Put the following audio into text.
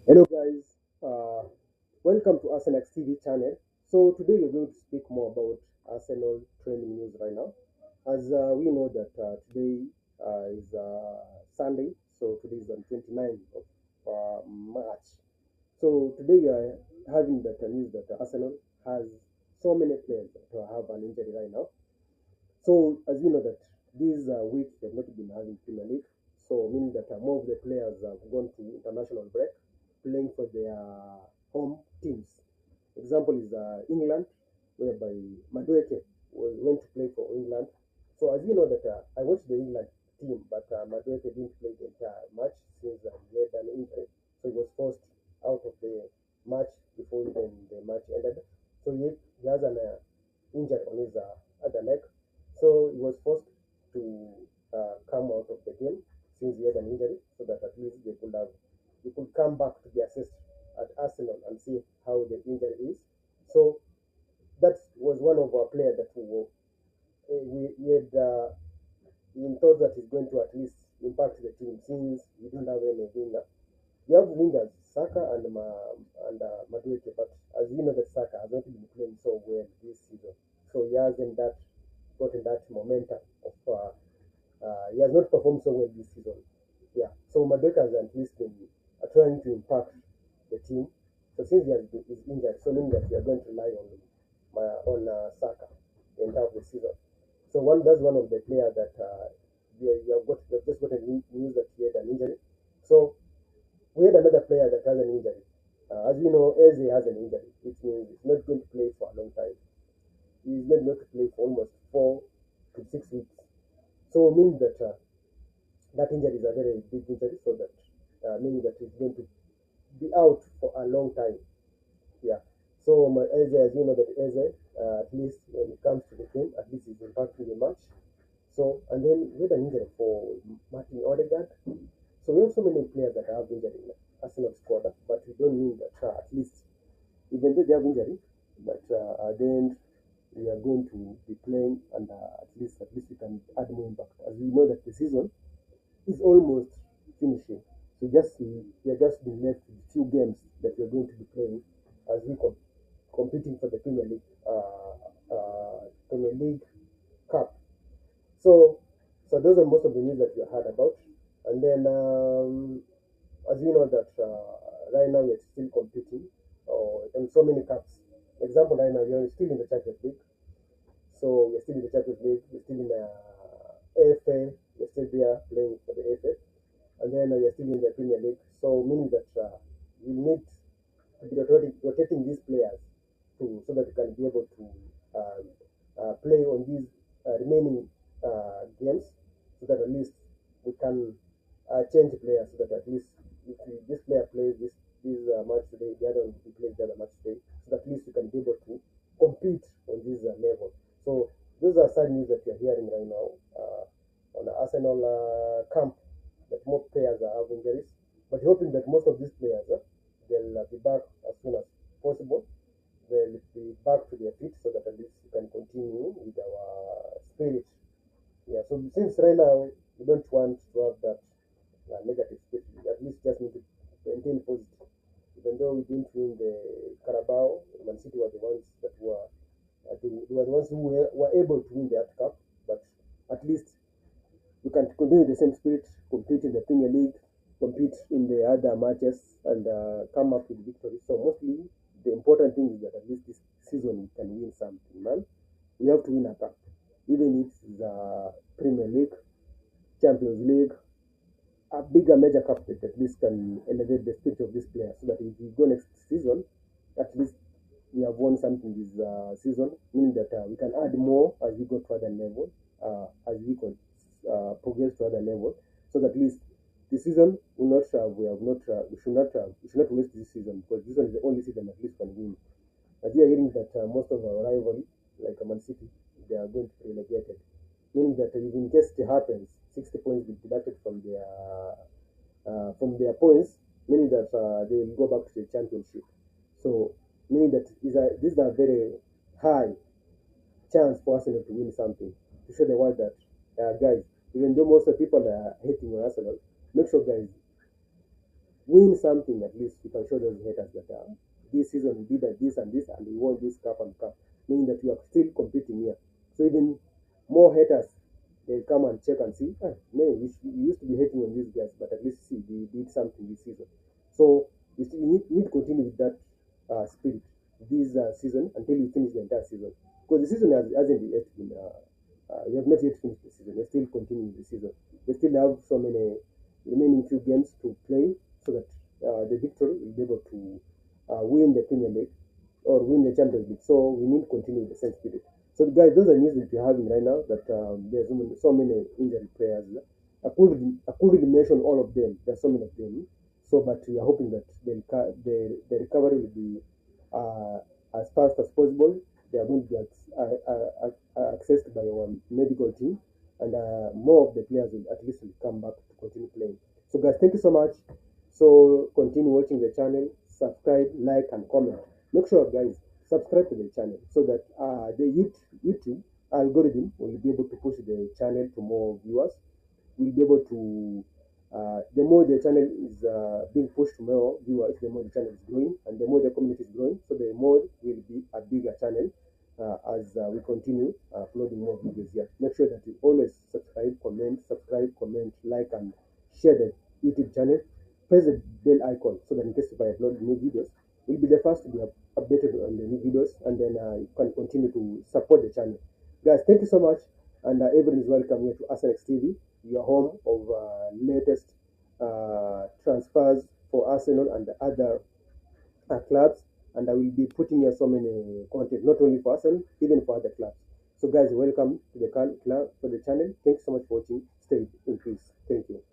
Hello guys, welcome to Arsenax TV channel. So today we're going to speak more about Arsenal training news right now. As we know that today is Sunday, so today is on 29th of March. So today we are having that news that Arsenal has so many players that have an injury right now. So as you know that this week they've not been having Premier League, so meaning that more of the players have gone to international break, playing for their home teams. Example is England, whereby Madueke went to play for England. So as you know that I watched the England team, but Madueke didn't play the entire match since he had an injury, so he was forced out of the match before even the match ended. So he has an injury on his other leg, so he was forced to come out of the game since he had an injury, so that at least they could come back to be assessed at Arsenal and see how the injury is. So that was one of our players that we had in thought that is going to at least impact the team since we don't have any winger. We have wingers Saka and Madueke, but as you know that Saka has not been playing so well this season, so he hasn't that gotten that momentum of he has not performed so well this season. Yeah, so Madueke has at least been trying to impact the team. So since is injured, so meaning that we are going to rely on Saka the entire of the season. So that's one of the players that we have just got a news that he had an injury. So we had another player that has an injury. As you know, Eze has an injury, which means he's not going to play for a long time. He's not going to play for almost 4 to 6 weeks. So meaning that that injury is a very big injury, so that meaning that he's going to be out for a long time. Yeah. So my Eze, as you know that Eze, at least when it comes to the game, at least he's impacting the match. So and then we had an injury for Martin Ødegaard. So we have so many players that have injury in the Arsenal squad, but we don't mean that at least even though they have injury, but at the end we are going to be playing, and at least we can add more impact. As we know that the season is almost finishing. So we are just been left with few games that we are going to be playing as we competing for the Premier League Cup. So those are most of the news that we heard about. And then as you know that right now we're still competing in so many cups. Example, right now we're still in the Champions League. So we're still in the Champions League. We're still in the AFA. We're still there playing for the AFA, and then we're still in the Premier League. So meaning that we need to be rotating these players so that we can be able to play on these remaining games, so that at least we can change players, so that at least if this player plays this match today, the other one will play the other match today, so that at least we can be able to compete on this level. So those are sad news that we are hearing right now on the Arsenal camp, that more players are having injuries, but hoping that most of these players they'll be back as soon as possible. They'll be back to their feet, so that at least we can continue with our spirit. Yeah, so since right now we don't want to have that negative spirit, we at least just need to maintain positive. Even though we didn't win the Carabao, Man City were the ones that they were the ones who were able to win the World Cup, but at least we can continue the same spirit, compete in the Premier League, compete in the other matches, and come up with victory. So mostly the important thing is that at least this season we can win something, man. We have to win a cup, even if it's the Premier League, Champions League, a bigger major cup that at least can elevate the spirit of this player, so that if we go next season, at least we have won something this season, meaning that we can add more as we go to other level, as we can progress to other level, so that at least this season we should not waste this season, because this one is the only season at least can win. As we are hearing that most of our rivalry, like Man City, they are going to be relegated, meaning that if in case it happens, 60 points will be deducted from their points, meaning that they will go back to the championship. So meaning that these are very high chance for Arsenal to win something, to show the world that guys, even though most of the people are hating on Arsenal, make sure guys win something, at least we can show those haters that this season we did this and this, and we won this cup and cup, meaning that we are still competing here. So even more haters, they come and check and see, ah, man, we used to be hating on these guys, but at least see they did something this season. So we need to continue with that spirit this season until we finish the entire season. Because the season hasn't yet been, we have not yet finished the season. We're still continuing the season. We still have so many remaining few games to play so that the victor will be able to win the Premier League or win the Champions League. So we need to continue the same spirit. So guys, those are news that we're having right now that there's so many injured players. I couldn't mention all of them. There's so many of them. So, but we are hoping that the recovery will be as fast as possible. They are going to be accessed by our medical team, and more of the players will at least will come back to continue playing. So, guys, thank you so much. So, continue watching the channel, subscribe, like, and comment. Make sure, guys, subscribe to the channel so that the YouTube algorithm will be able to push the channel to more viewers. We'll be able to the more the channel is being pushed to more viewers, the more the channel is growing, and the more the community is growing, so the more will be a bigger channel as we continue uploading more videos here. Make sure that you always subscribe, comment, like, and share the YouTube channel. Press the bell icon so that in case if I upload new videos, you'll be the first to be updated on the new videos, and then you can continue to support the channel. Guys, thank you so much, and everyone is welcome here to Arsenax TV, your home of latest transfers for Arsenal and other clubs. And I will be putting here so many content, not only for Arsenal, even for other clubs. So guys, welcome to the club, for the channel. Thanks so much for watching. Stay in peace. Thank you.